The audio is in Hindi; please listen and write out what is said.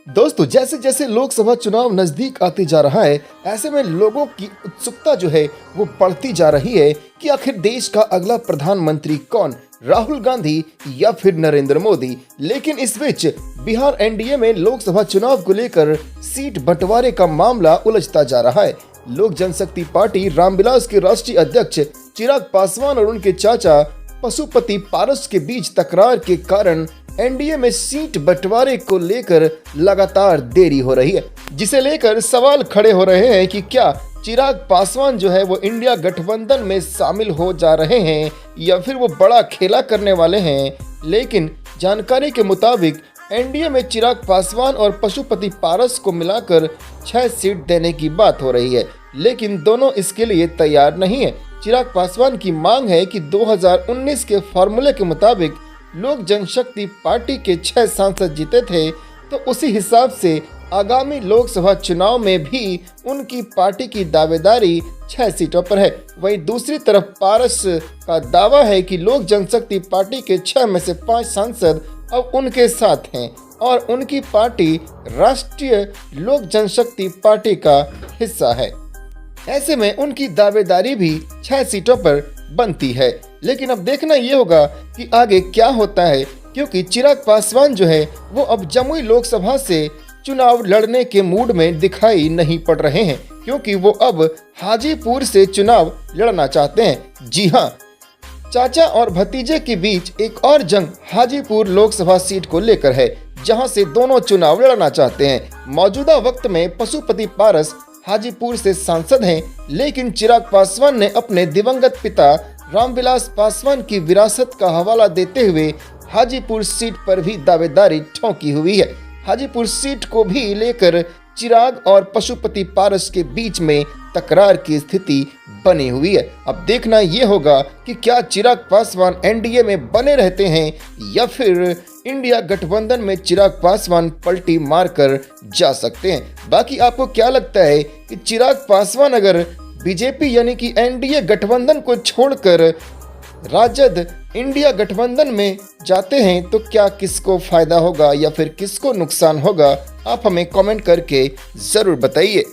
दोस्तों, जैसे जैसे लोकसभा चुनाव नजदीक आते जा रहा है, ऐसे में लोगों की उत्सुकता जो है वो बढ़ती जा रही है कि आखिर देश का अगला प्रधानमंत्री कौन, राहुल गांधी या फिर नरेंद्र मोदी। लेकिन इस बीच बिहार एनडीए में लोकसभा चुनाव को लेकर सीट बंटवारे का मामला उलझता जा रहा है। लोक जनशक्ति पार्टी रामविलास के राष्ट्रीय अध्यक्ष चिराग पासवान और उनके चाचा पशुपति पारस के बीच तकरार के कारण एनडीए में सीट बंटवारे को लेकर लगातार देरी हो रही है, जिसे लेकर सवाल खड़े हो रहे हैं कि क्या चिराग पासवान जो है वो इंडिया गठबंधन में शामिल हो जा रहे हैं या फिर वो बड़ा खेला करने वाले हैं। लेकिन जानकारी के मुताबिक एनडीए में चिराग पासवान और पशुपति पारस को मिलाकर 6 सीट देने की बात हो रही है, लेकिन दोनों इसके लिए तैयार नहीं है। चिराग पासवान की मांग है कि 2019 के फॉर्मूले के मुताबिक लोक जनशक्ति पार्टी के 6 सांसद जीते थे, तो उसी हिसाब से आगामी लोकसभा चुनाव में भी उनकी पार्टी की दावेदारी 6 सीटों पर है। वहीं दूसरी तरफ पारस का दावा है कि लोक जनशक्ति पार्टी के 6 में से 5 सांसद अब उनके साथ हैं और उनकी पार्टी राष्ट्रीय लोक जनशक्ति पार्टी का हिस्सा है। ऐसे में उनकी दावेदारी भी 6 सीटों पर बनती है। लेकिन अब देखना ये होगा कि आगे क्या होता है, क्योंकि चिराग पासवान जो है वो अब जमुई लोकसभा से चुनाव लड़ने के मूड में दिखाई नहीं पड़ रहे हैं, क्योंकि वो अब हाजीपुर से चुनाव लड़ना चाहते हैं। जी हाँ, चाचा और भतीजे के बीच एक और जंग हाजीपुर लोकसभा सीट को लेकर है, जहां से दोनों चुनाव लड़ना चाहते हैं। मौजूदा वक्त में पशुपति पारस हाजीपुर से सांसद हैं, लेकिन चिराग पासवान ने अपने दिवंगत पिता रामविलास पासवान की विरासत का हवाला देते हुए हाजीपुर सीट पर भी दावेदारी ठोकी हुई है। हाजीपुर सीट को भी लेकर चिराग और पशुपति पारस के बीच में तकरार की स्थिति बनी हुई है। अब देखना ये होगा कि क्या चिराग पासवान एनडीए में बने रहते हैं या फिर इंडिया गठबंधन में चिराग पासवान पलटी मारकर जा सकते हैं। बाकी आपको क्या लगता है कि चिराग पासवान अगर बीजेपी यानी कि एनडीए गठबंधन को छोड़कर राजद इंडिया गठबंधन में जाते हैं तो क्या किसको फायदा होगा या फिर किसको नुकसान होगा, आप हमें कमेंट करके जरूर बताइए।